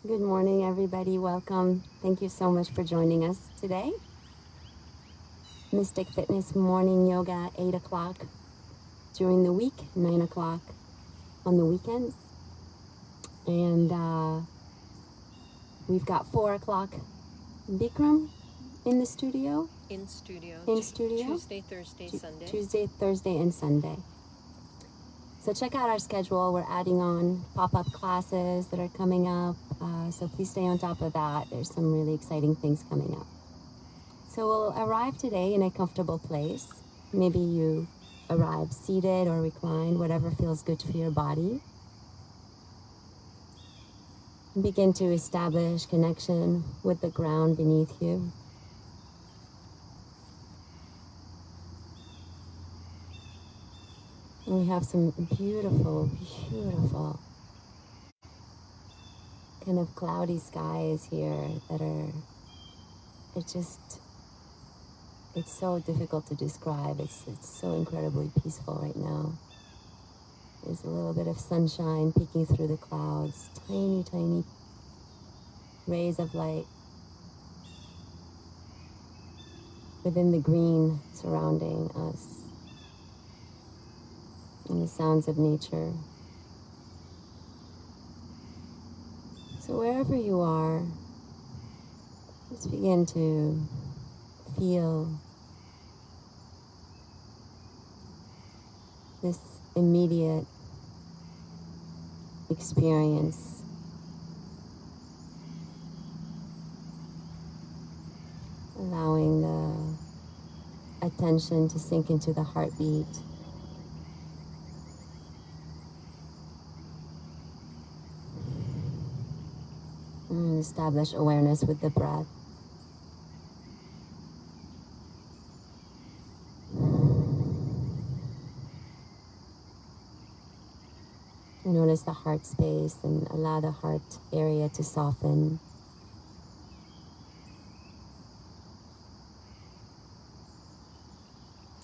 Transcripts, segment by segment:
Good morning, everybody. Welcome. Thank you so much for joining us today. Mystic Fitness Morning Yoga, 8 o'clock during the week, 9 o'clock on the weekends. And we've got 4 o'clock Bikram in the studio. In studio. Tuesday, Thursday, Sunday. Tuesday, Thursday, and Sunday. So check out our schedule. We're adding on pop-up classes that are coming up. So please stay on top of that. There's some really exciting things coming up. So we'll arrive today in a comfortable place. Maybe you arrive seated or reclined, whatever feels good for your body. Begin to establish connection with the ground beneath you. And we have some beautiful, beautiful kind of cloudy skies here that are, it's so difficult to describe. It's so incredibly peaceful right now. There's a little bit of sunshine peeking through the clouds, tiny, tiny rays of light within the green surrounding us, and the sounds of nature. So wherever you are, just begin to feel this immediate experience. Allowing the attention to sink into the heartbeat. And establish awareness with the breath. Notice the heart space and allow the heart area to soften.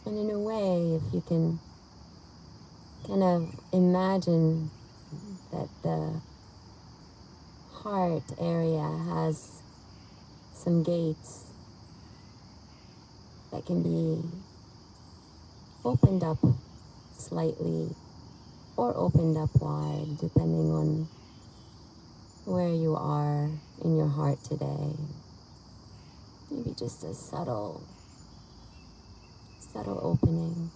And in a way, if you can kind of imagine that the heart area has some gates that can be opened up slightly or opened up wide, depending on where you are in your heart today. Maybe just a subtle opening.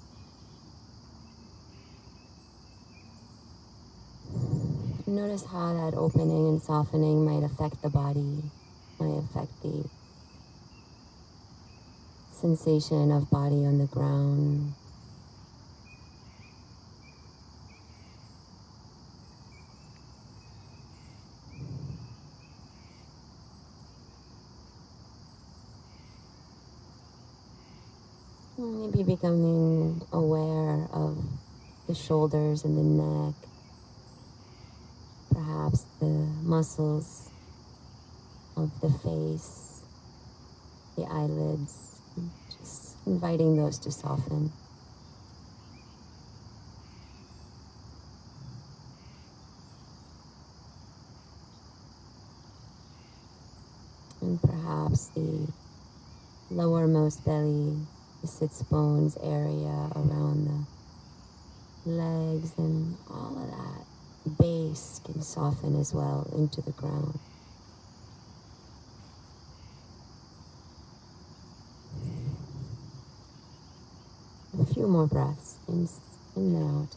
Notice how that opening and softening might affect the body, might affect the sensation of body on the ground. Maybe becoming aware of the shoulders and the neck, perhaps the muscles of the face, the eyelids, just inviting those to soften. And perhaps the lowermost belly, the sits bones area around the legs, and all of that base can soften as well into the ground. A few more breaths in and out.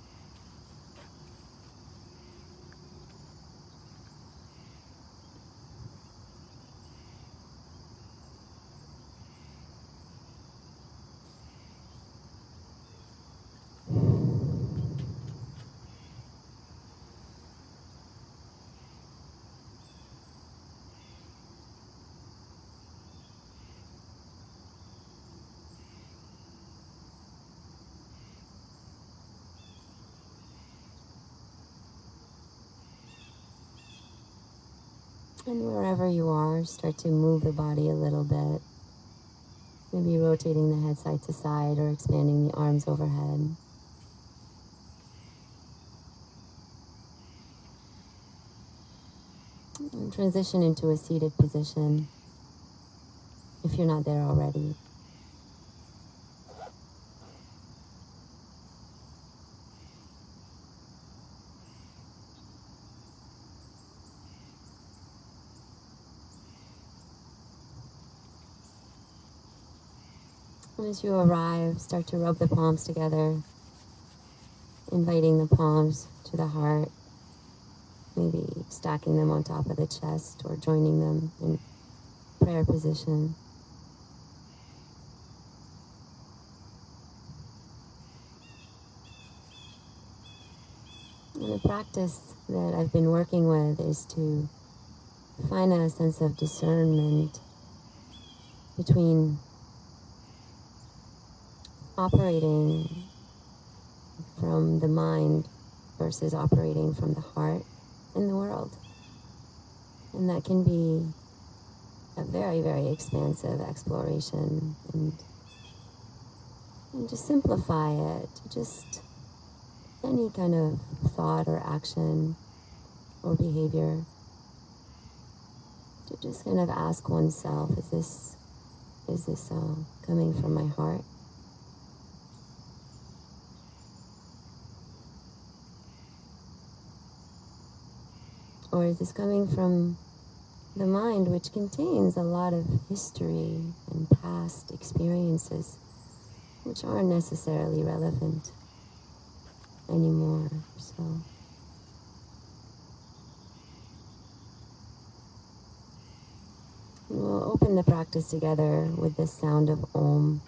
And wherever you are, start to move the body a little bit. Maybe rotating the head side to side or expanding the arms overhead. And transition into a seated position if you're not there already. And as you arrive, start to rub the palms together, inviting the palms to the heart, maybe stacking them on top of the chest or joining them in prayer position. And the practice that I've been working with is to find a sense of discernment between operating from the mind versus operating from the heart in the world. And that can be a very, very expansive exploration, and to simplify it, just any kind of thought or action or behavior, to just kind of ask oneself, is this coming from my heart? Or is this coming from the mind, which contains a lot of history and past experiences which aren't necessarily relevant anymore? So we'll open the practice together with the sound of Om.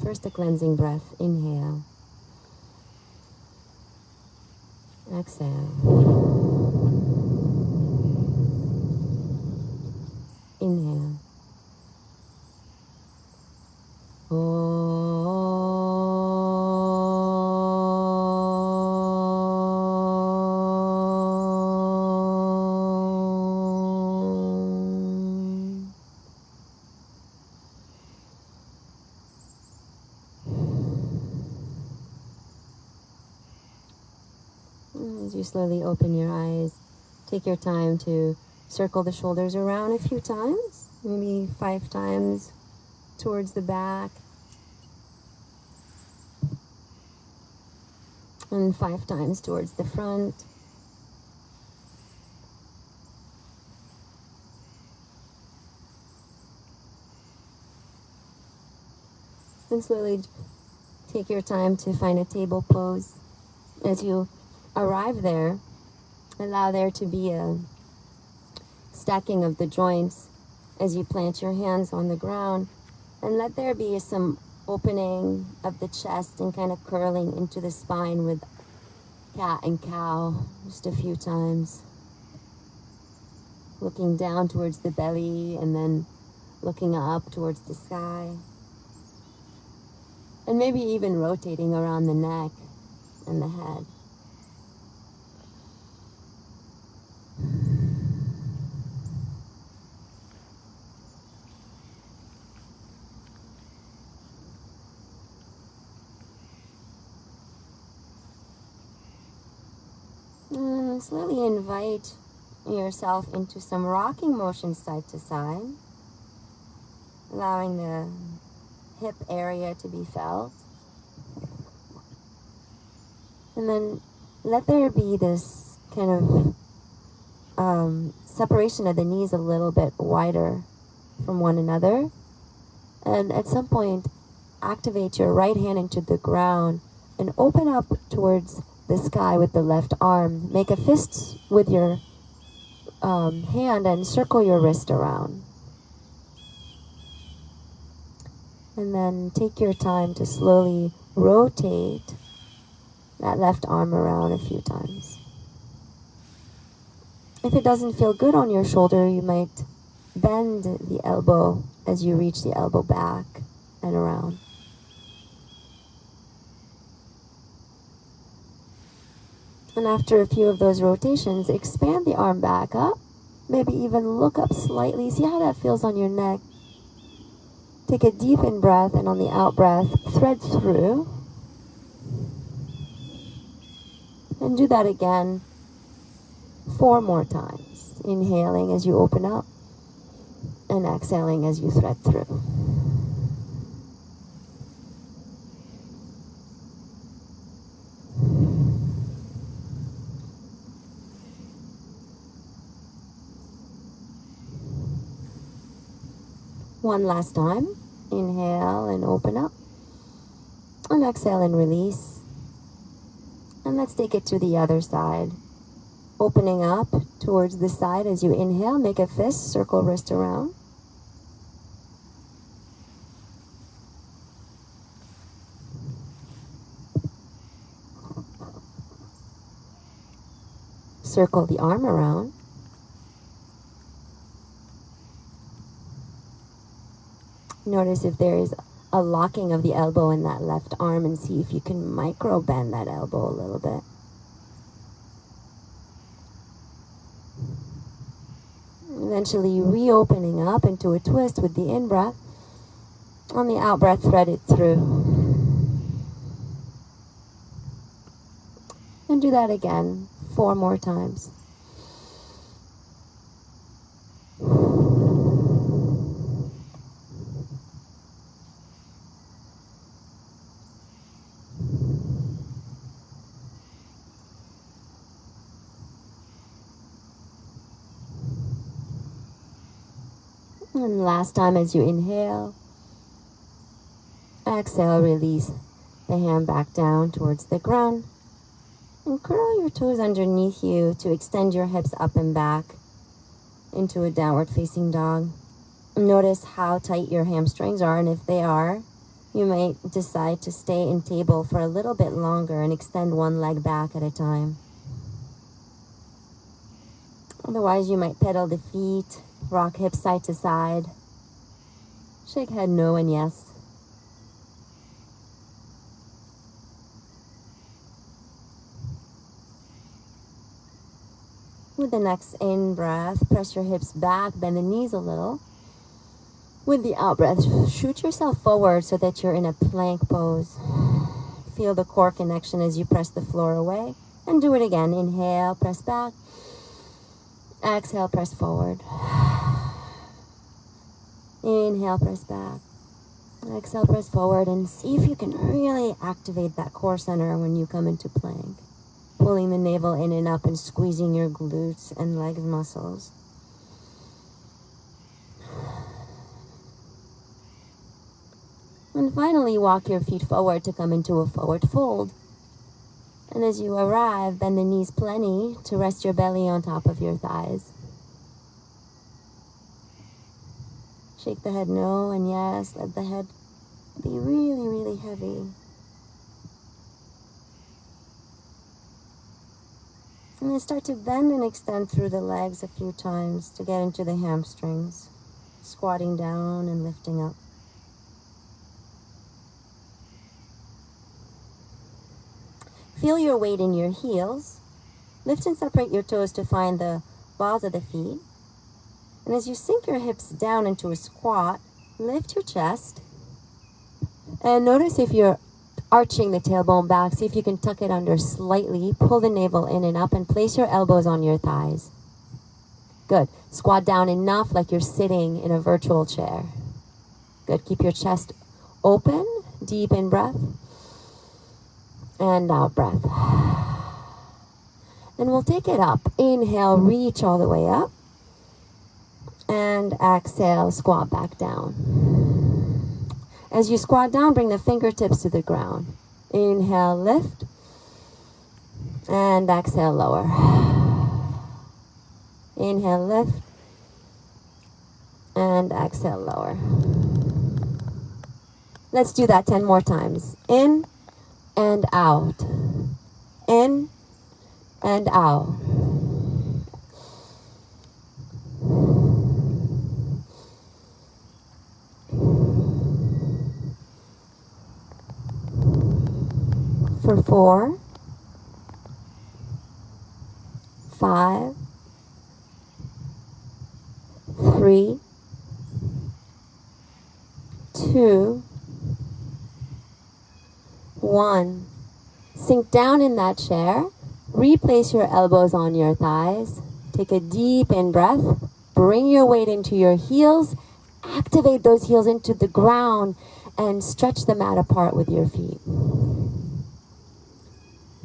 First, a cleansing breath. Inhale. Exhale. Inhale. As you slowly open your eyes, take your time to circle the shoulders around a few times, maybe 5 times towards the back, and 5 times towards the front. And slowly take your time to find a table pose. As you arrive there, allow there to be a stacking of the joints as you plant your hands on the ground, and let there be some opening of the chest and kind of curling into the spine with cat and cow just a few times. Looking down towards the belly and then looking up towards the sky. And maybe even rotating around the neck and the head. Slowly invite yourself into some rocking motion side to side, allowing the hip area to be felt. And then let there be this kind of separation of the knees a little bit wider from one another. And at some point, activate your right hand into the ground and open up towards the sky with the left arm. Make a fist with your hand and circle your wrist around. And then take your time to slowly rotate that left arm around a few times. If it doesn't feel good on your shoulder, you might bend the elbow as you reach the elbow back and around. And after a few of those rotations, expand the arm back up. Maybe even look up slightly. See how that feels on your neck. Take a deep in breath, and on the out breath, thread through. And do that again. 4 more times. Inhaling as you open up and exhaling as you thread through. One last time. Inhale and open up. And exhale and release. And let's take it to the other side. Opening up towards the side as you inhale. Make a fist, circle wrist around. Circle the arm around. Notice if there is a locking of the elbow in that left arm and see if you can micro bend that elbow a little bit. Eventually reopening up into a twist with the in-breath. On the out-breath, thread it through. And do that again 4 more times. And last time as you inhale, exhale, release the hand back down towards the ground. And curl your toes underneath you to extend your hips up and back into a downward facing dog. Notice how tight your hamstrings are, and if they are, you might decide to stay in table for a little bit longer and extend one leg back at a time. Otherwise, you might pedal the feet, rock hips side to side, shake head no and yes. With the next in-breath, press your hips back, bend the knees a little. With the out-breath, shoot yourself forward so that you're in a plank pose. Feel the core connection as you press the floor away. And do it again. Inhale, press back. Exhale, press forward. Inhale, press back. Exhale, press forward. And see if you can really activate that core center when you come into plank. Pulling the navel in and up and squeezing your glutes and leg muscles. And finally, walk your feet forward to come into a forward fold. And as you arrive, bend the knees plenty to rest your belly on top of your thighs. Shake the head no and yes. Let the head be really, really heavy. And then start to bend and extend through the legs a few times to get into the hamstrings. Squatting down and lifting up. Feel your weight in your heels. Lift and separate your toes to find the balls of the feet. And as you sink your hips down into a squat, lift your chest. And notice if you're arching the tailbone back, see if you can tuck it under slightly. Pull the navel in and up and place your elbows on your thighs. Good. Squat down enough like you're sitting in a virtual chair. Good. Keep your chest open. Deep in breath. And out breath. Then we'll take it up. Inhale, reach all the way up. And exhale, squat back down. As you squat down, bring the fingertips to the ground. Inhale, lift. And exhale, lower. Inhale, lift. And exhale, lower. Let's do that 10 more times. In and out. In and out. For 4, 5, 3, 2, 1. Sink down in that chair. Replace your elbows on your thighs. Take a deep in breath. Bring your weight into your heels. Activate those heels into the ground and stretch the mat apart with your feet.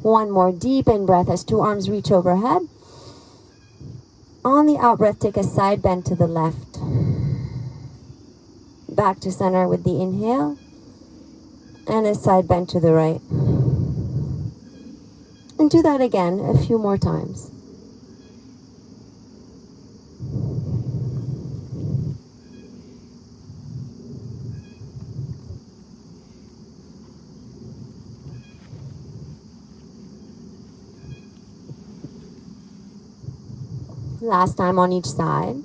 One more deep in breath as two arms reach overhead. On the out breath, take a side bend to the left. Back to center with the inhale. And a side bend to the right. And do that again a few more times. Last time on each side.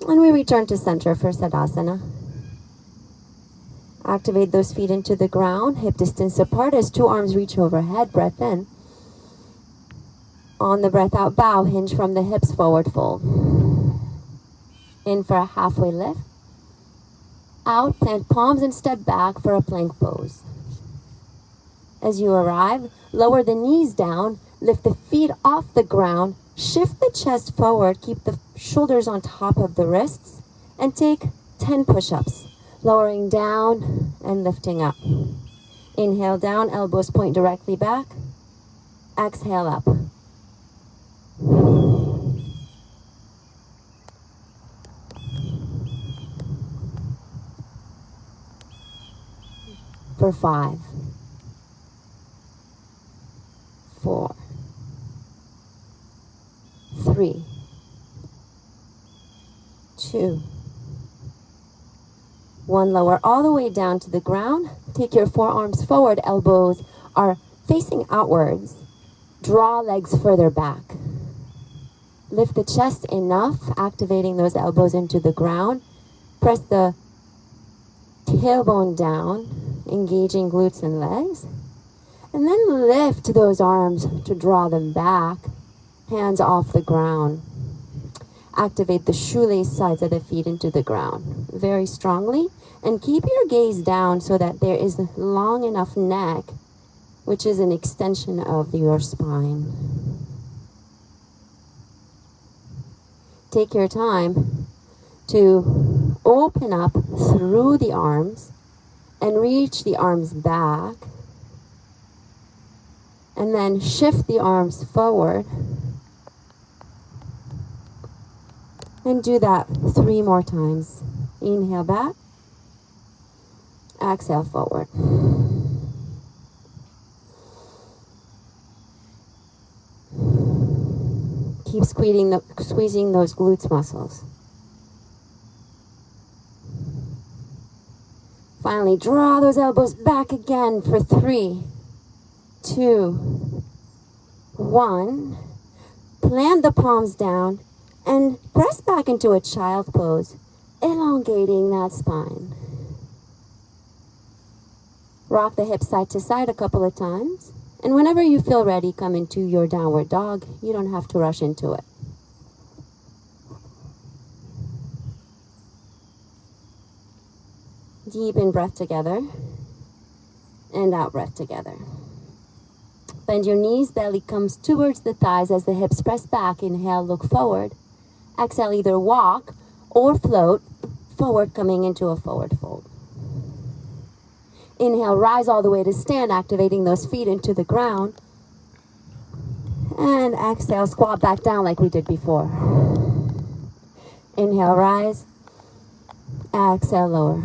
And we return to center for Sadasana. Activate those feet into the ground, hip distance apart as two arms reach overhead. Breath in. On the breath out, bow, hinge from the hips, forward fold. In for a halfway lift. Out, plant palms and step back for a plank pose. As you arrive, lower the knees down, lift the feet off the ground, shift the chest forward, keep the shoulders on top of the wrists, and take 10 push-ups, lowering down and lifting up. Inhale down, elbows point directly back. Exhale up. For 5, 4, 3, 2, 1. Lower all the way down to the ground. Take your forearms forward. Elbows are facing outwards. Draw legs further back. Lift the chest enough, activating those elbows into the ground. Press the tailbone down, engaging glutes and legs. And then lift those arms to draw them back. Hands off the ground. Activate the shoelace sides of the feet into the ground very strongly. And keep your gaze down so that there is a long enough neck, which is an extension of your spine. Take your time to open up through the arms and reach the arms back. And then shift the arms forward. And do that 3 more times. Inhale back. Exhale forward. Keep squeezing those glutes muscles. Finally, draw those elbows back again for 3, 2, 1. Plant the palms down and press back into a child pose, elongating that spine. Rock the hips side to side a couple of times. And whenever you feel ready, come into your downward dog. You don't have to rush into it. Deep in breath together. And out breath together. Bend your knees, belly comes towards the thighs as the hips press back. Inhale, look forward. Exhale, either walk or float forward, coming into a forward fold. Inhale, rise all the way to stand, activating those feet into the ground. And exhale, squat back down like we did before. Inhale, rise. Exhale, lower.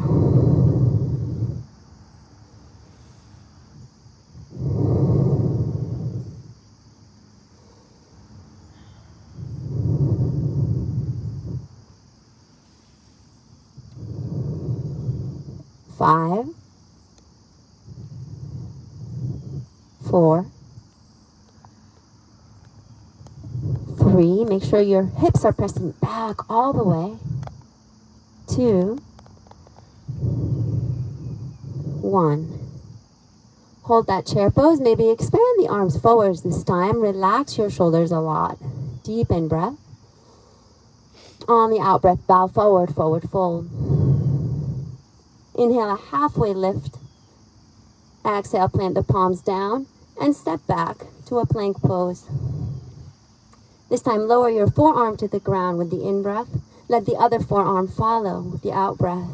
Five, 4, 3. Make sure your hips are pressing back all the way. 2, 1. Hold that chair pose. Maybe expand the arms forwards this time. Relax your shoulders a lot. Deep in breath. On the out breath, bow forward, forward fold. Inhale, a halfway lift. Exhale, plant the palms down and step back to a plank pose. This time, lower your forearm to the ground with the in-breath. Let the other forearm follow with the out-breath.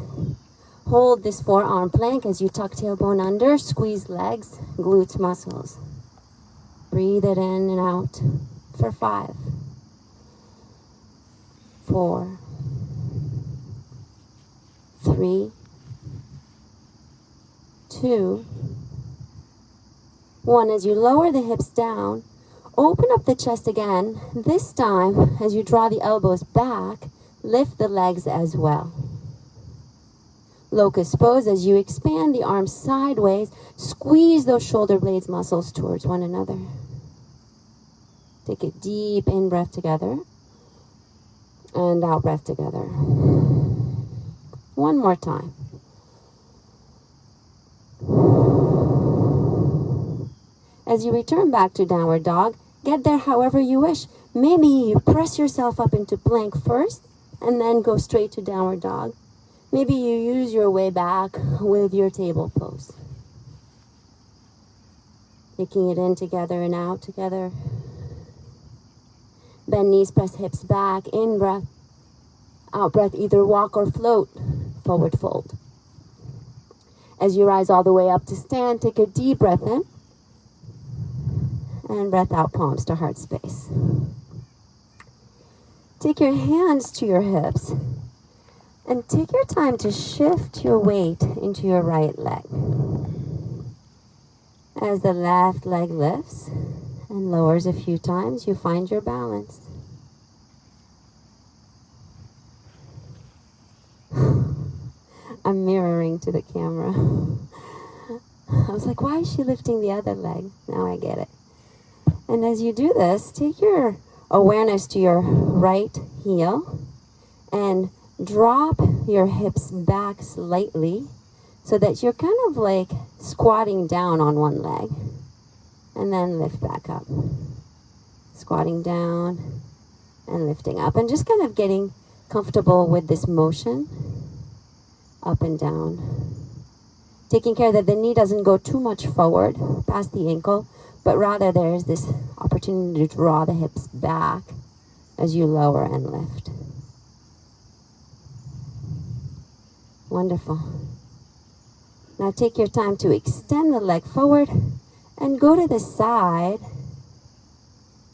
Hold this forearm plank as you tuck tailbone under, squeeze legs, glutes muscles. Breathe it in and out for 5, 4, 3, 2, 1. As you lower the hips down, open up the chest again. This time, as you draw the elbows back, lift the legs as well. Locust pose as you expand the arms sideways, squeeze those shoulder blades muscles towards one another. Take a deep in-breath together and out-breath together. One more time. As you return back to downward dog, get there however you wish. Maybe you press yourself up into plank first and then go straight to downward dog. Maybe you use your way back with your table pose. Taking it in together and out together. Bend knees, press hips back, in breath. Out breath, either walk or float, forward fold. As you rise all the way up to stand, take a deep breath in. And breath out, palms to heart space. Take your hands to your hips. And take your time to shift your weight into your right leg. As the left leg lifts and lowers a few times, you find your balance. I'm mirroring to the camera. I was like, why is she lifting the other leg? Now I get it. And as you do this, take your awareness to your right heel and drop your hips back slightly so that you're kind of like squatting down on one leg. And then lift back up. Squatting down and lifting up. And just kind of getting comfortable with this motion. Up and down. Taking care that the knee doesn't go too much forward past the ankle, but rather there's this opportunity to draw the hips back as you lower and lift. Wonderful. Now take your time to extend the leg forward and go to the side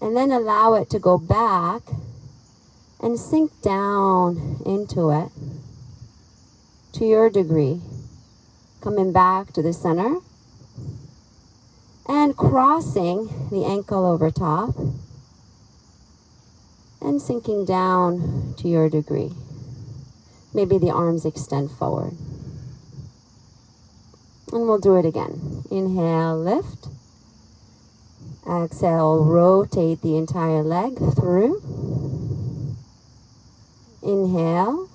and then allow it to go back and sink down into it to your degree. Coming back to the center and crossing the ankle over top and sinking down to your degree. Maybe the arms extend forward. And we'll do it again. Inhale, lift. Exhale, rotate the entire leg through. Inhale.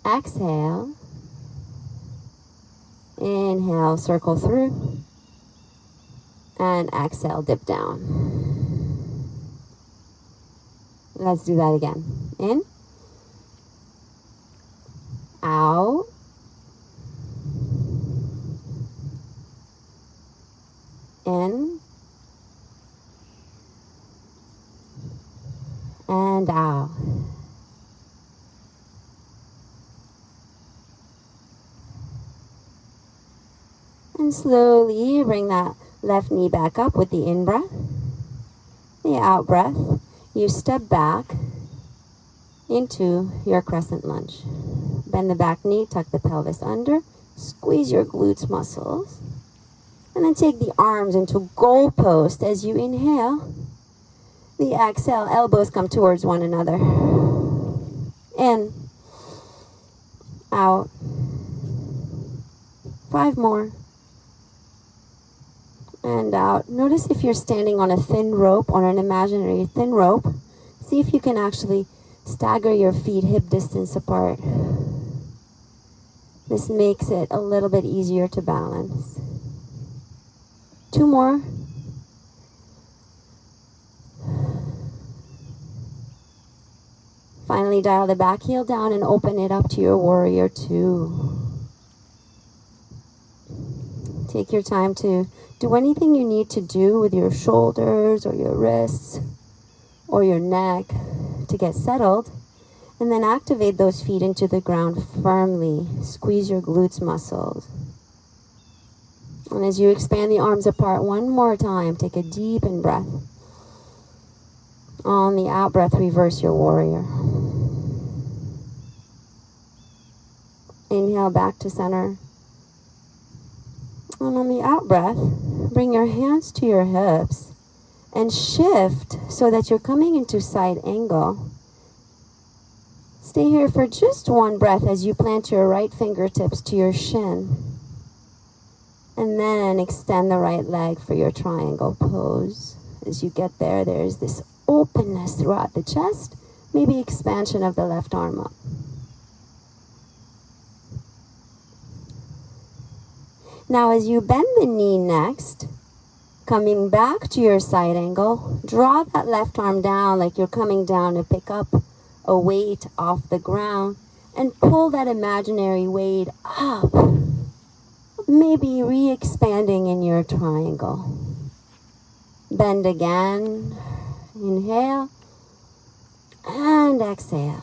Exhale. Inhale, circle through. And exhale, dip down. Let's do that again. In. Out. In. And out. And slowly bring that left knee back up with the in-breath. The out-breath, you step back into your crescent lunge. Bend the back knee, tuck the pelvis under, squeeze your glutes muscles, and then take the arms into goal post as you inhale. The exhale, elbows come towards one another. In, out. 5 more. And out. Notice if you're standing on a thin rope, on an imaginary thin rope, see if you can actually stagger your feet hip distance apart. This makes it a little bit easier to balance. 2 more. Finally, dial the back heel down and open it up to your warrior 2. Take your time to do anything you need to do with your shoulders or your wrists or your neck to get settled. And then activate those feet into the ground firmly. Squeeze your glutes muscles. And as you expand the arms apart one more time, take a deep in breath. On the out breath, reverse your warrior. Inhale back to center. And on the out breath, bring your hands to your hips and shift so that you're coming into side angle. Stay here for just one breath as you plant your right fingertips to your shin. And then extend the right leg for your triangle pose. As you get there, there's this openness throughout the chest, maybe expansion of the left arm up. Now as you bend the knee next, coming back to your side angle, draw that left arm down like you're coming down to pick up a weight off the ground and pull that imaginary weight up, maybe re-expanding in your triangle. Bend again, inhale and exhale.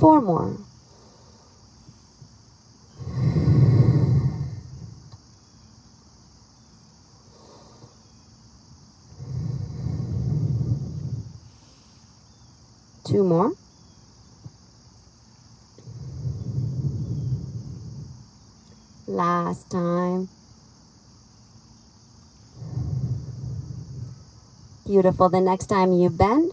4 more. Two more. Last time. Beautiful. The next time you bend,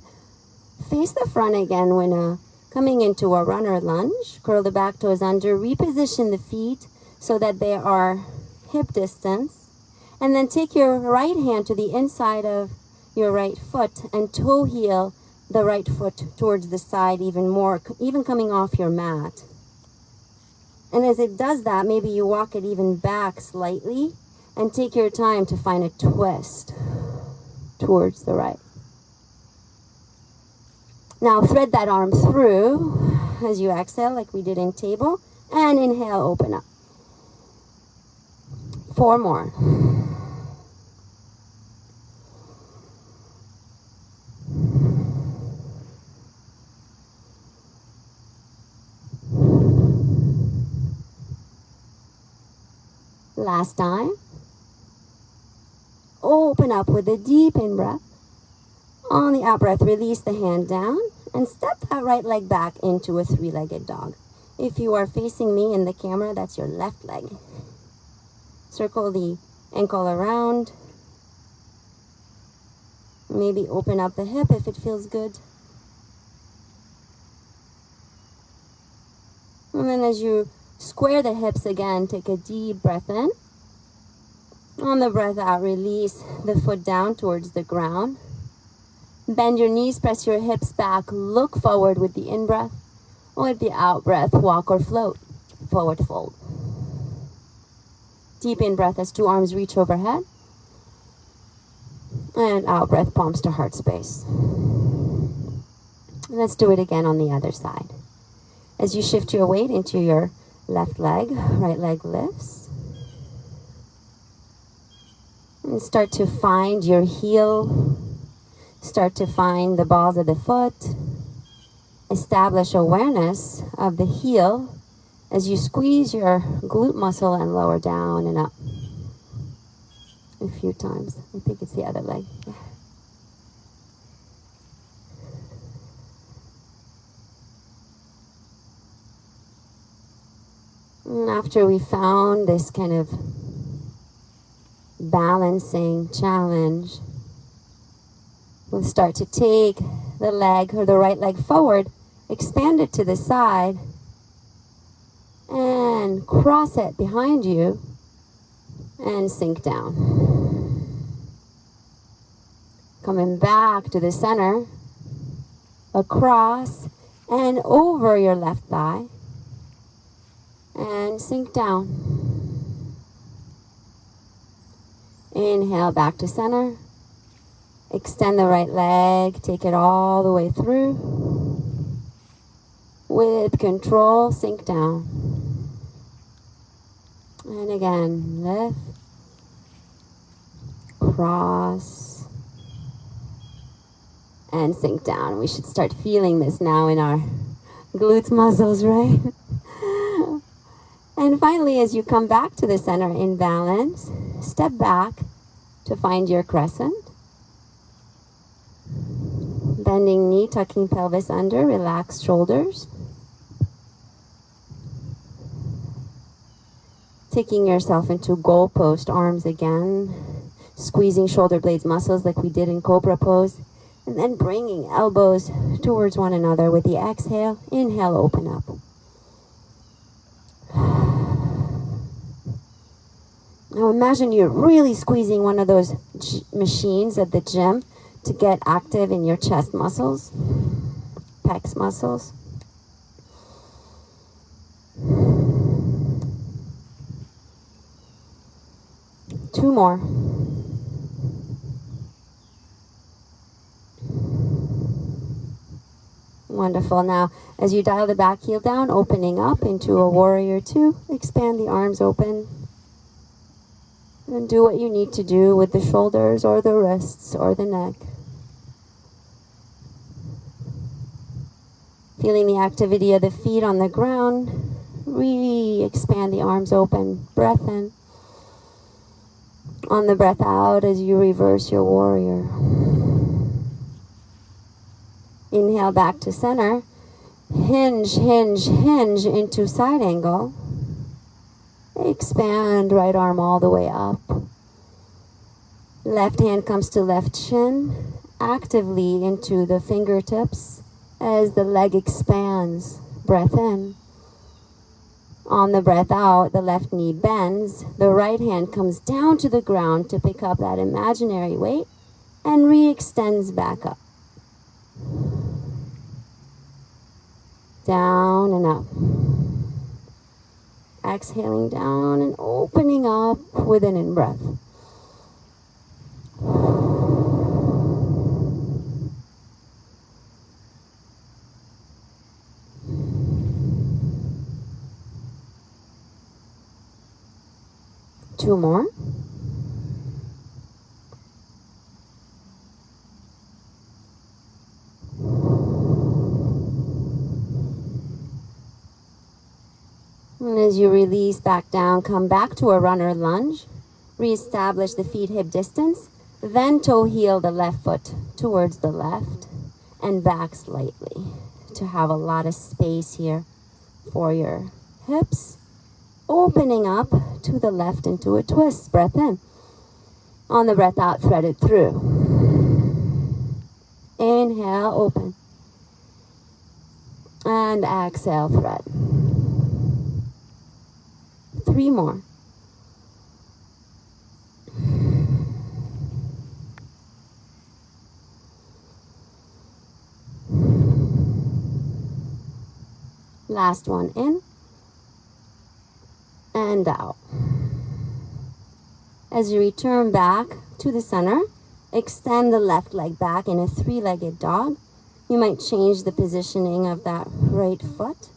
face the front again when coming into a runner lunge. Curl the back toes under. Reposition the feet so that they are hip distance. And then take your right hand to the inside of your right foot and toe heel the right foot towards the side even more, even coming off your mat. And as it does that, maybe you walk it even back slightly and take your time to find a twist towards the right. Now thread that arm through as you exhale like we did in table, and inhale, open up. 4 more. Last time. Open up with a deep in-breath. On the out-breath, release the hand down and step that right leg back into a 3-legged dog. If you are facing me in the camera, that's your left leg. Circle the ankle around. Maybe open up the hip if it feels good. And then as you square the hips again, take a deep breath in. On the breath out, release the foot down towards the ground. Bend your knees, press your hips back, look forward with the in-breath. With the out-breath, walk or float, forward fold. Deep in-breath as 2 arms reach overhead. And out-breath, palms to heart space. Let's do it again on the other side. As you shift your weight into your left leg, right leg lifts. And start to find your heel. Start to find the balls of the foot. Establish awareness of the heel as you squeeze your glute muscle and lower down and up. A few times. I think it's the other leg. And after we found this kind of balancing challenge, we'll start to take the leg or the right leg forward, expand it to the side, and cross it behind you and sink down. Coming back to the center, across and over your left thigh, and sink down. Inhale back to center. Extend the right leg, take it all the way through. With control, sink down. And again, lift, cross, and sink down. We should start feeling this now in our glutes muscles, right? And finally, as you come back to the center in balance, step back to find your crescent. Bending knee, tucking pelvis under, relax shoulders. Taking yourself into goalpost arms again, squeezing shoulder blades muscles like we did in cobra pose, and then bringing elbows towards one another with the exhale. Inhale, open up. Now imagine you're really squeezing one of those machines at the gym to get active in your chest muscles, pecs muscles. Two more. Wonderful. Now, as you dial the back heel down, opening up into a warrior two, expand the arms open. And do what you need to do with the shoulders or the wrists or the neck. Feeling the activity of the feet on the ground. Really expand the arms open. Breath in. On the breath out as you reverse your warrior. Inhale back to center. Hinge, hinge, hinge into side angle. Expand right arm all the way up. Left hand comes to left shin, actively into the fingertips as the leg expands. Breath in. On the breath out, the left knee bends. The right hand comes down to the ground to pick up that imaginary weight and re-extends back up. Down and up. Exhaling down and opening up with an in-breath. Two more. And as you release back down, come back to a runner lunge. Reestablish the feet hip distance. Then toe heel the left foot towards the left and back slightly to have a lot of space here for your hips. Opening up to the left into a twist. Breath in. On the breath out, thread it through. Inhale, open. And exhale, thread. Three more. Last one in and out. As you return back to the center, extend the left leg back in a three-legged dog. You might change the positioning of that right foot.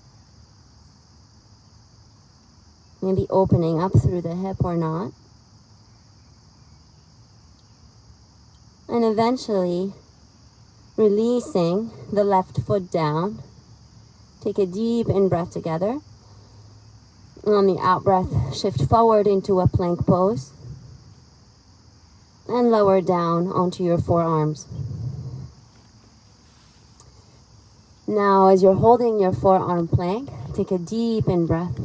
Maybe opening up through the hip or not. And eventually releasing the left foot down. Take a deep in-breath together. And on the out-breath, shift forward into a plank pose. And lower down onto your forearms. Now, as you're holding your forearm plank, take a deep in-breath.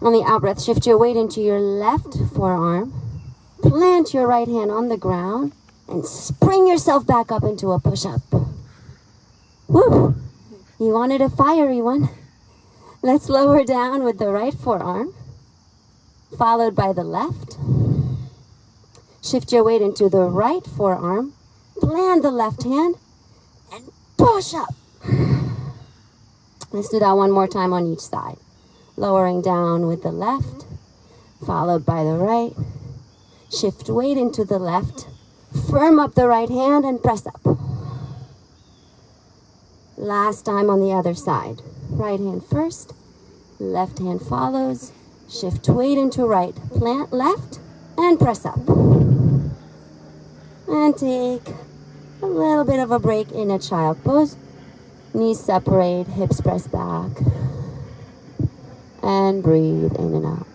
On the out-breath, shift your weight into your left forearm. Plant your right hand on the ground and spring yourself back up into a push-up. Woo! You wanted a fiery one. Let's lower down with the right forearm, followed by the left. Shift your weight into the right forearm. Plant the left hand and push up. Let's do that one more time on each side. Lowering down with the left, followed by the right. Shift weight into the left. Firm up the right hand and press up. Last time on the other side. Right hand first, left hand follows. Shift weight into right. Plant left and press up. And take a little bit of a break in a child pose. Knees separate, hips press back. And breathe in and out.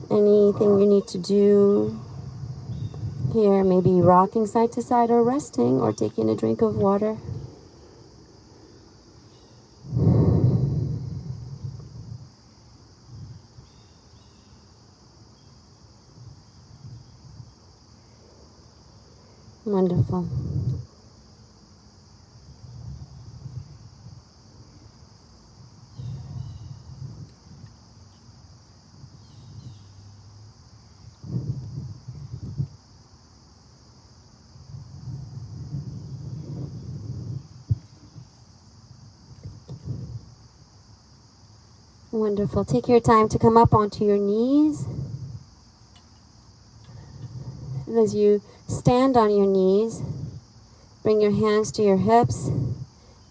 Anything you need to do here, maybe rocking side to side or resting or taking a drink of water. Wonderful. Wonderful. Take your time to come up onto your knees. And as you stand on your knees, bring your hands to your hips,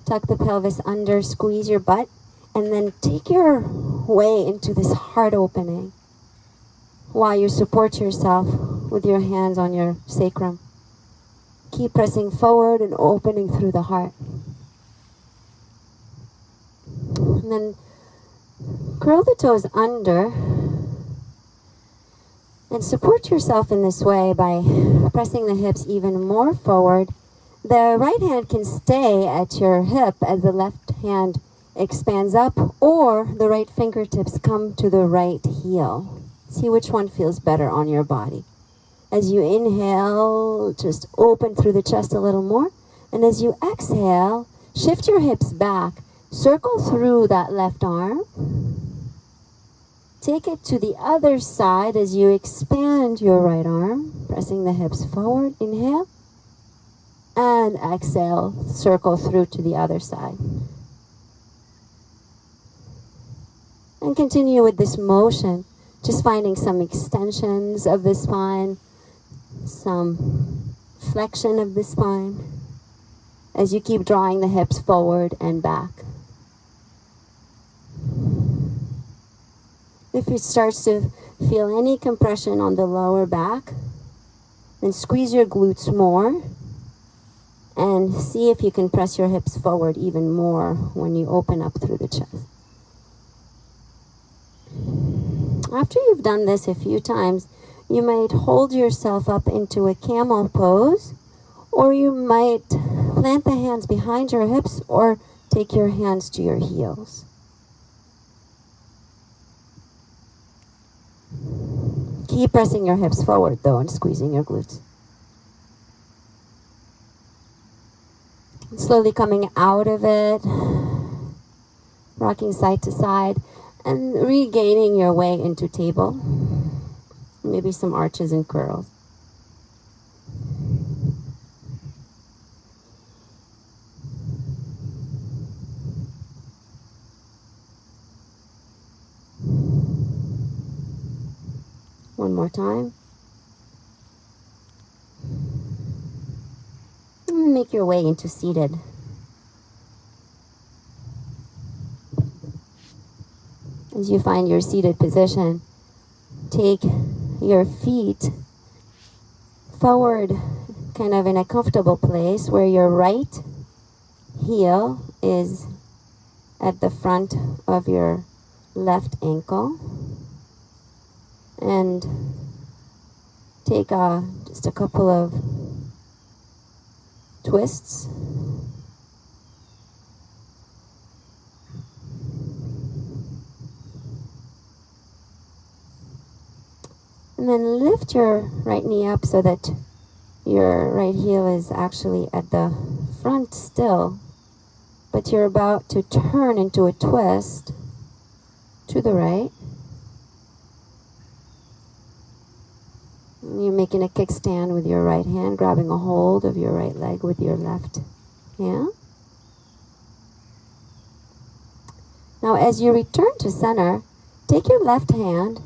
tuck the pelvis under, squeeze your butt, and then take your way into this heart opening while you support yourself with your hands on your sacrum. Keep pressing forward and opening through the heart. And then curl the toes under and support yourself in this way by pressing the hips even more forward. The right hand can stay at your hip as the left hand expands up, or the right fingertips come to the right heel. See which one feels better on your body. As you inhale, just open through the chest a little more. And as you exhale, shift your hips back. Circle through that left arm. Take it to the other side as you expand your right arm, pressing the hips forward. Inhale. And exhale, circle through to the other side. And continue with this motion, just finding some extensions of the spine, some flexion of the spine, as you keep drawing the hips forward and back. If it starts to feel any compression on the lower back, then squeeze your glutes more and see if you can press your hips forward even more when you open up through the chest. After you've done this a few times, you might hold yourself up into a camel pose, or you might plant the hands behind your hips or take your hands to your heels. Keep pressing your hips forward though and squeezing your glutes. Slowly coming out of it, rocking side to side and regaining your way into table. Maybe some arches and curls. One more time. And make your way into seated. As you find your seated position, take your feet forward, kind of in a comfortable place where your right heel is at the front of your left ankle. And take just a couple of twists. And then lift your right knee up so that your right heel is actually at the front still, but you're about to turn into a twist to the right. You're making a kickstand with your right hand, grabbing a hold of your right leg with your left hand. Now as you return to center, take your left hand,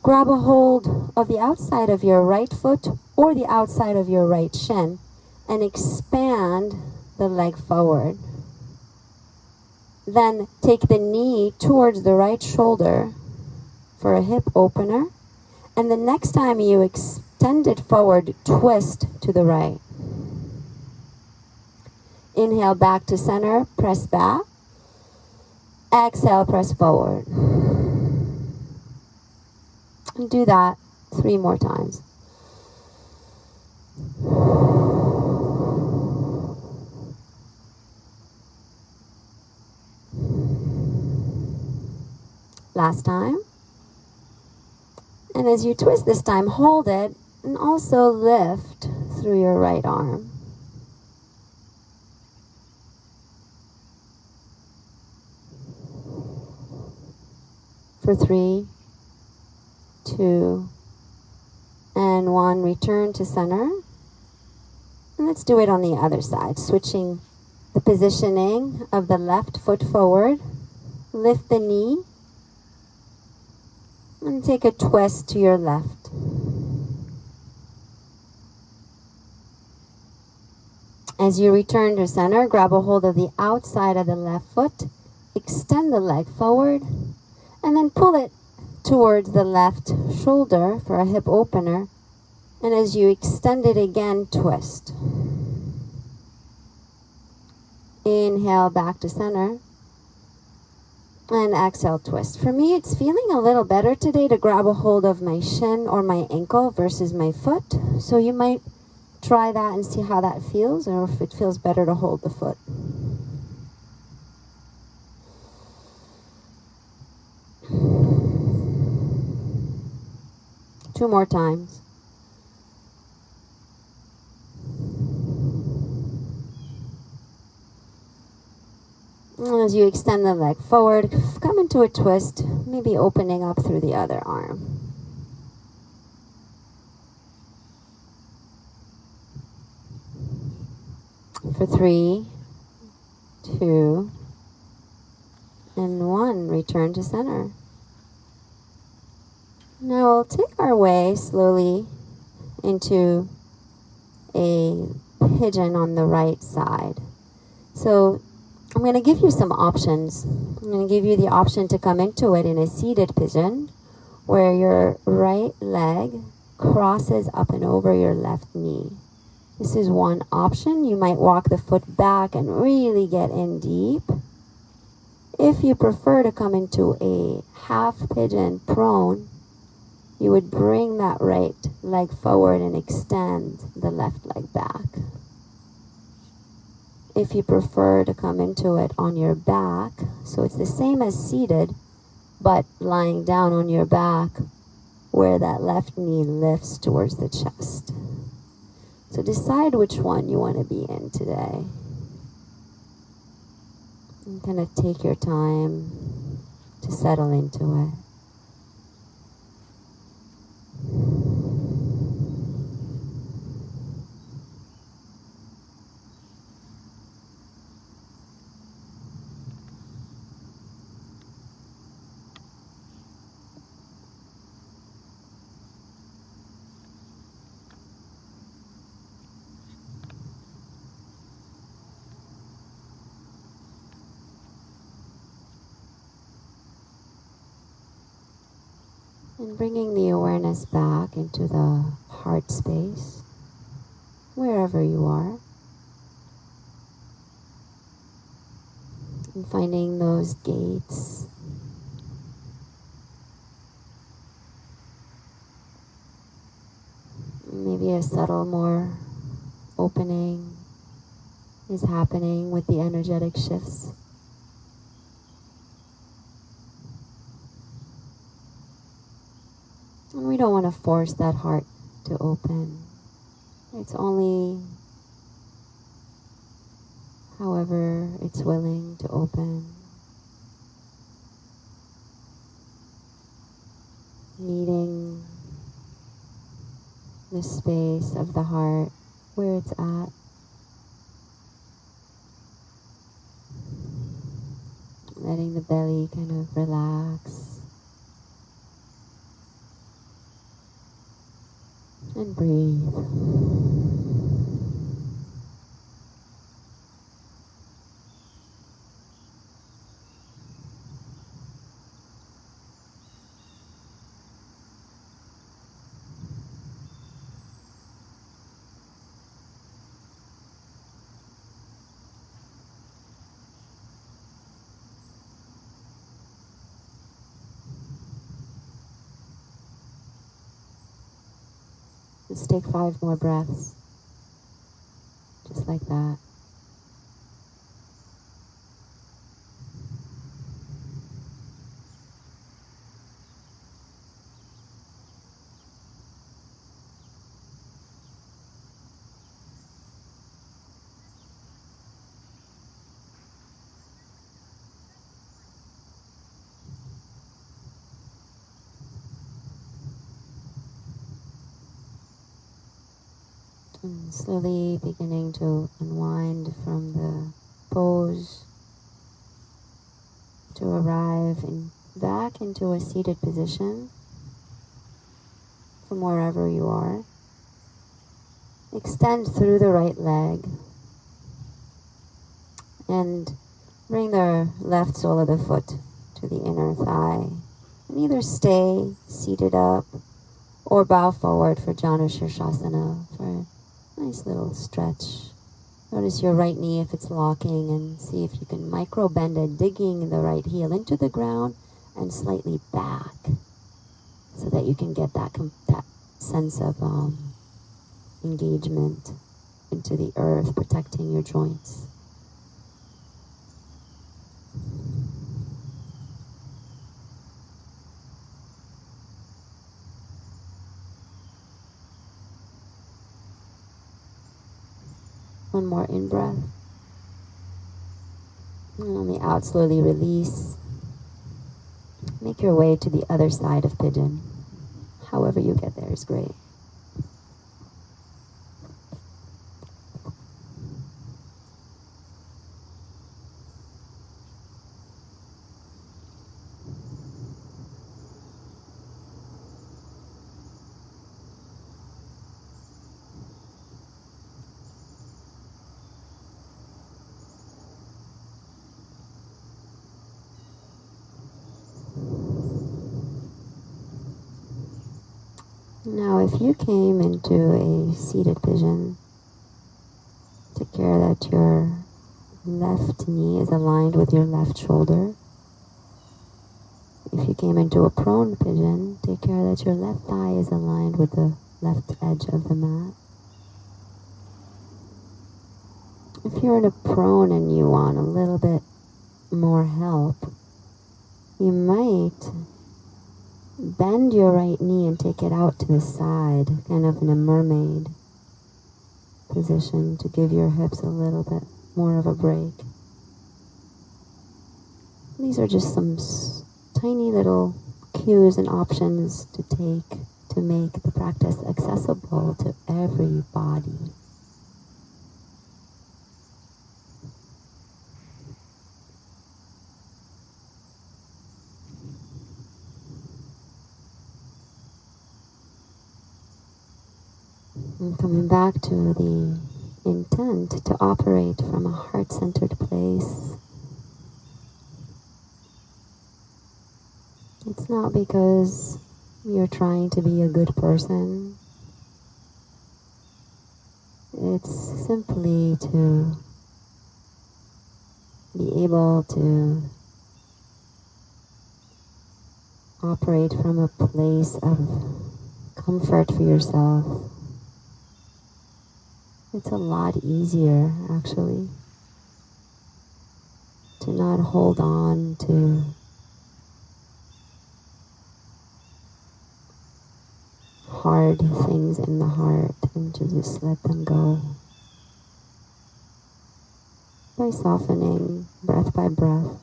grab a hold of the outside of your right foot or the outside of your right shin and expand the leg forward. Then take the knee towards the right shoulder for a hip opener. And the next time you extend it forward, twist to the right. Inhale back to center, press back. Exhale, press forward. And do that 3 more times. Last time. And as you twist this time, hold it and also lift through your right arm. For 3, 2, and 1, return to center. And let's do it on the other side, switching the positioning of the left foot forward. Lift the knee and take a twist to your left. As you return to center, grab a hold of the outside of the left foot, extend the leg forward, and then pull it towards the left shoulder for a hip opener. And as you extend it again, twist. Inhale back to center. And exhale, twist. For me, it's feeling a little better today to grab a hold of my shin or my ankle versus my foot. So you might try that and see how that feels, or if it feels better to hold the foot. Two more times. And as you extend the leg forward, come into a twist, maybe opening up through the other arm. For 3, 2, and 1, return to center. Now we'll take our way slowly into a pigeon on the right side. So I'm going to give you some options. I'm going to give you the option to come into it in a seated pigeon, where your right leg crosses up and over your left knee. This is one option. You might walk the foot back and really get in deep. If you prefer to come into a half pigeon prone, you would bring that right leg forward and extend the left leg back. If you prefer to come into it on your back, so it's the same as seated, but lying down on your back where that left knee lifts towards the chest. So decide which one you want to be in today. And kind of take your time to settle into it. And bringing the awareness back into the heart space, wherever you are. And finding those gates. Maybe a subtle more opening is happening with the energetic shifts. And we don't want to force that heart to open. It's only however it's willing to open. Meeting the space of the heart where it's at. Letting the belly kind of relax. And breathe. Let's take 5 more breaths. Just like that. And slowly beginning to unwind from the pose to arrive back into a seated position from wherever you are. Extend through the right leg and bring the left sole of the foot to the inner thigh. And either stay seated up or bow forward for Janu Shirshasana for a nice little stretch. Notice your right knee if it's locking, and see if you can micro bend it, digging the right heel into the ground and slightly back so that you can get that sense of engagement into the earth, protecting your joints. One more in-breath. And on the out, slowly release. Make your way to the other side of pigeon. However you get there is great. Now, if you came into a seated pigeon, take care that your left knee is aligned with your left shoulder. If you came into a prone pigeon, take care that your left thigh is aligned with the left edge of the mat. If you're in a prone and you want a little bit more help, you might bend your right knee and take it out to the side, kind of in a mermaid position, to give your hips a little bit more of a break. These are just some tiny little cues and options to take to make the practice accessible to every body. And coming back to the intent to operate from a heart-centered place. It's not because you're trying to be a good person. It's simply to be able to operate from a place of comfort for yourself. It's a lot easier, actually, to not hold on to hard things in the heart and to just let them go by softening breath by breath.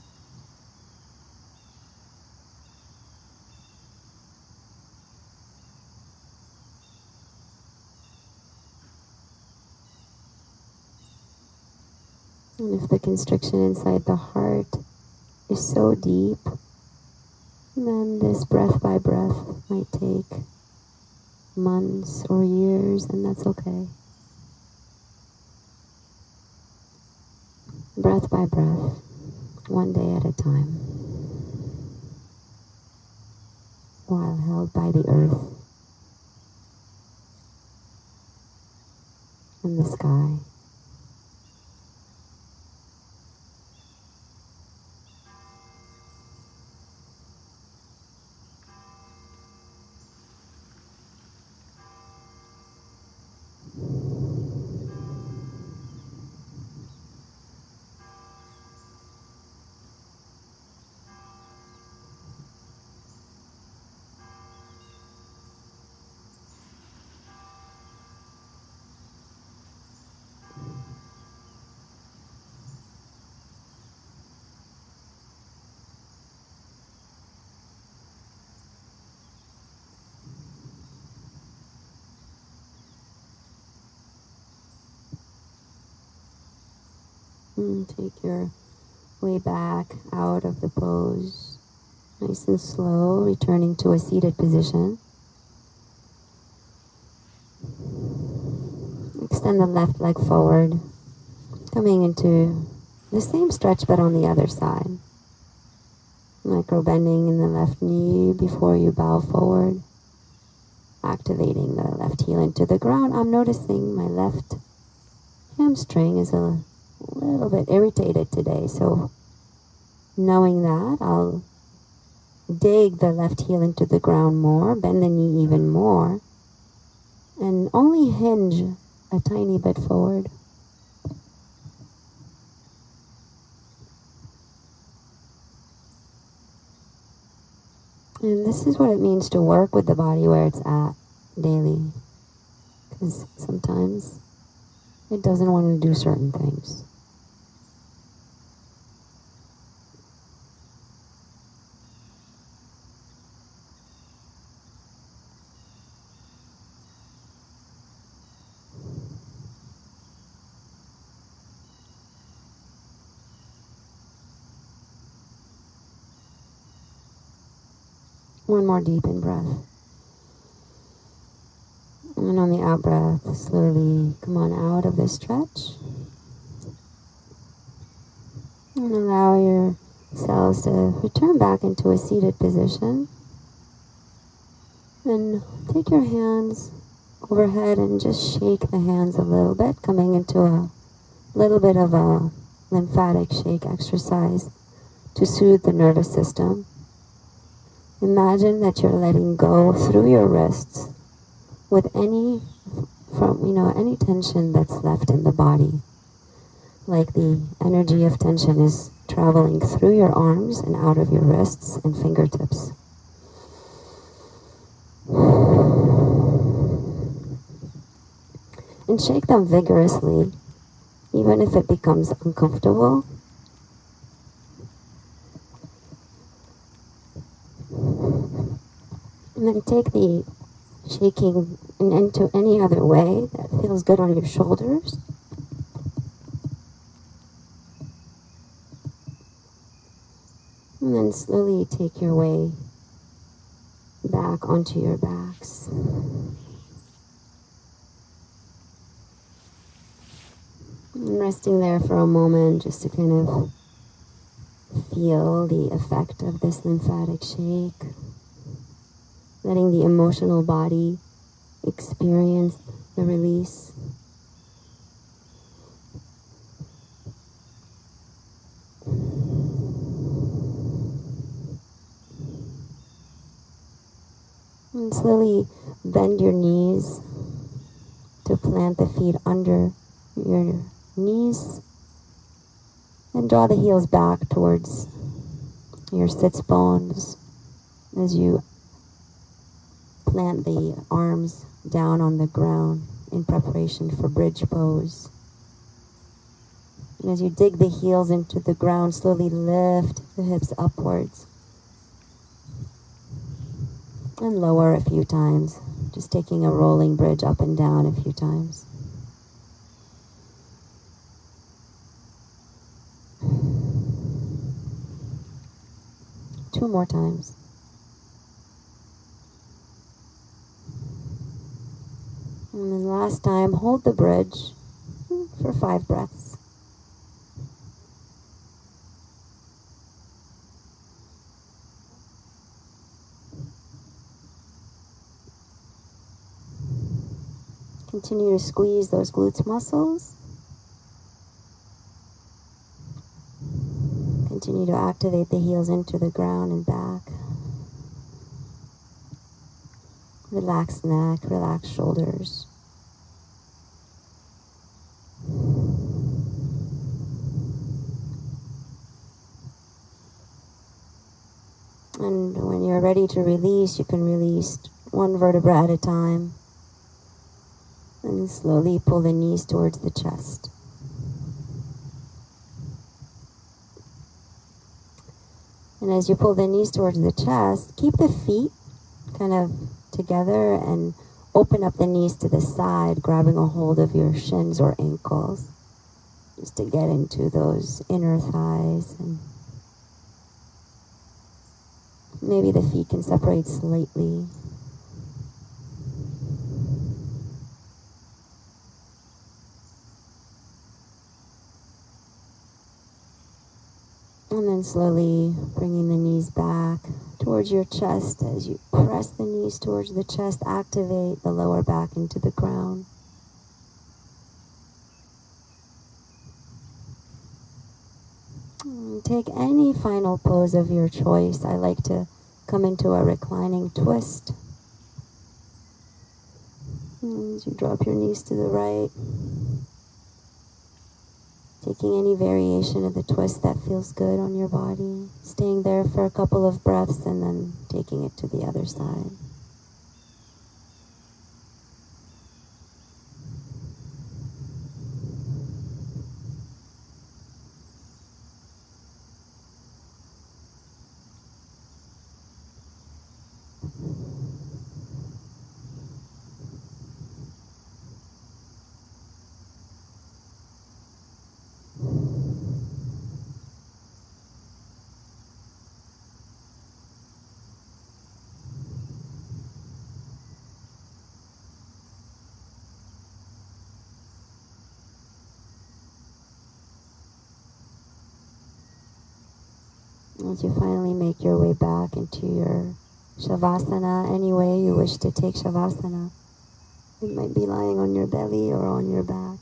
And if the constriction inside the heart is so deep, then this breath by breath might take months or years, and that's okay. Breath by breath, one day at a time, while held by the earth and the sky. And take your way back out of the pose. Nice and slow, returning to a seated position. Extend the left leg forward, coming into the same stretch but on the other side. Micro bending in the left knee before you bow forward. Activating the left heel into the ground. I'm noticing my left hamstring is a little bit irritated today, so knowing that, I'll dig the left heel into the ground more, bend the knee even more, and only hinge a tiny bit forward. And this is what it means to work with the body where it's at daily. Because sometimes it doesn't want to do certain things. One more deep in breath. And on the out breath, slowly come on out of this stretch. And allow yourselves to return back into a seated position. And take your hands overhead and just shake the hands a little bit, coming into a little bit of a lymphatic shake exercise to soothe the nervous system. Imagine that you're letting go through your wrists with any tension that's left in the body. Like the energy of tension is traveling through your arms and out of your wrists and fingertips. And shake them vigorously, even if it becomes uncomfortable. And then take the shaking into any other way that feels good on your shoulders. And then slowly take your way back onto your backs. And resting there for a moment just to kind of feel the effect of this lymphatic shake. Letting the emotional body experience the release. And slowly bend your knees to plant the feet under your knees. And draw the heels back towards your sits bones as you plant the arms down on the ground in preparation for bridge pose. And as you dig the heels into the ground, slowly lift the hips upwards. And lower a few times, just taking a rolling bridge up and down a few times. Two more times. And then last time, hold the bridge for 5 breaths. Continue to squeeze those glutes muscles. Continue to activate the heels into the ground and back. Relax neck, relax shoulders. And when you're ready to release, you can release one vertebra at a time. And slowly pull the knees towards the chest. And as you pull the knees towards the chest, keep the feet kind of together and open up the knees to the side, grabbing a hold of your shins or ankles. just to get into those inner thighs, and maybe the feet can separate slightly. And then slowly bringing the knees back towards your chest. As you press the knees towards the chest, activate the lower back into the ground. Take any final pose of your choice. I like to come into a reclining twist. As you drop your knees to the right, taking any variation of the twist that feels good on your body, staying there for a couple of breaths and then taking it to the other side. As you finally make your way back into your Shavasana, any way you wish to take Shavasana. It might be lying on your belly or on your back.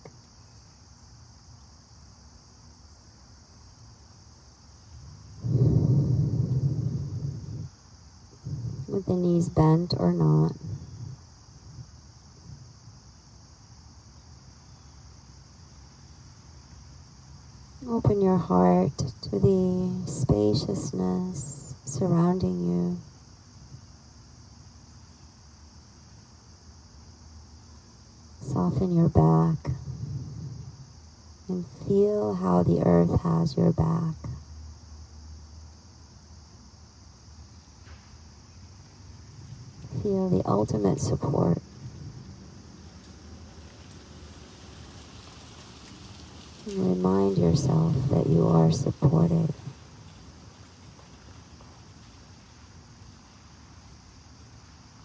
With the knees bent or not. Open your heart to the spaciousness surrounding you. Soften your back and feel how the earth has your back. Feel the ultimate support. And remind yourself that you are supported.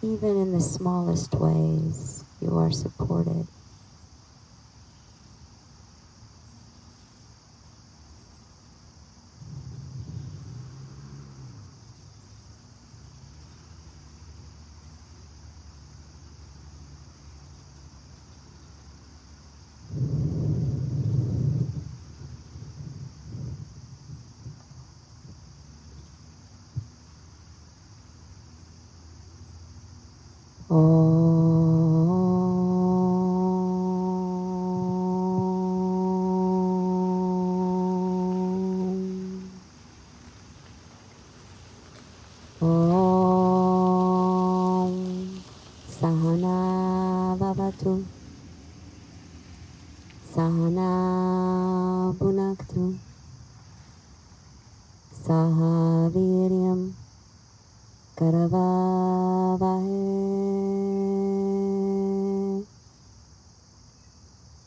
Even in the smallest ways, you are supported. Sahana Bhavatu, Sahana Bhunaktu, Saha Viryam Karavavahe,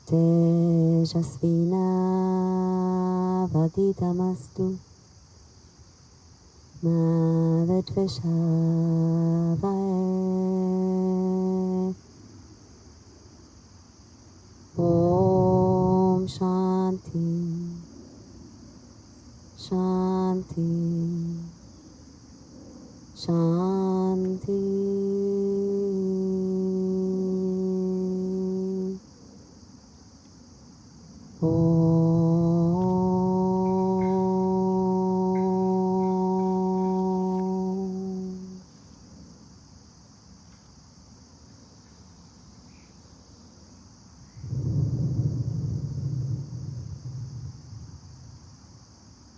Tejasvina Vaditamastu, Ma Vidvishavaya. Om Shanti, Shanti, Shanti. Om.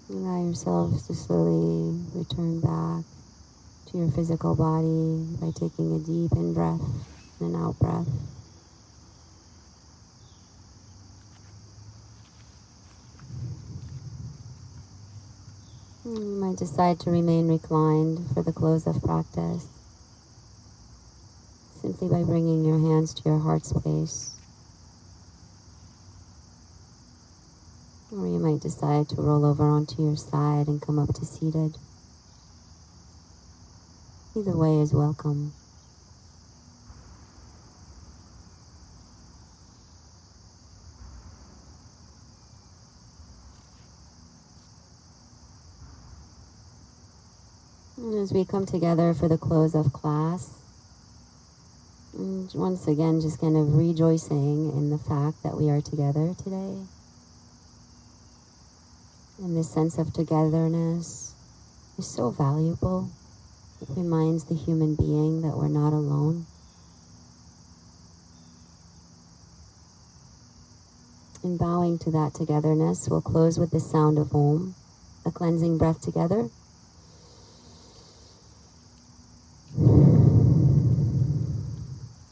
Allow yourselves to slowly return back to your physical body by taking a deep in-breath and an out-breath. You might decide to remain reclined for the close of practice, simply by bringing your hands to your heart space. Or you might decide to roll over onto your side and come up to seated. Either way is welcome. And as we come together for the close of class, and once again, just kind of rejoicing in the fact that we are together today. And this sense of togetherness is so valuable. It reminds the human being that we're not alone. In bowing to that togetherness, we'll close with the sound of Om, a cleansing breath together.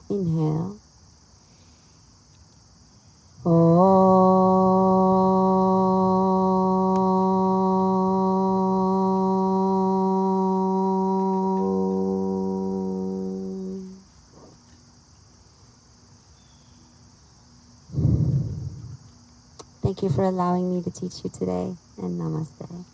Inhale. Thank you for allowing me to teach you today, and namaste.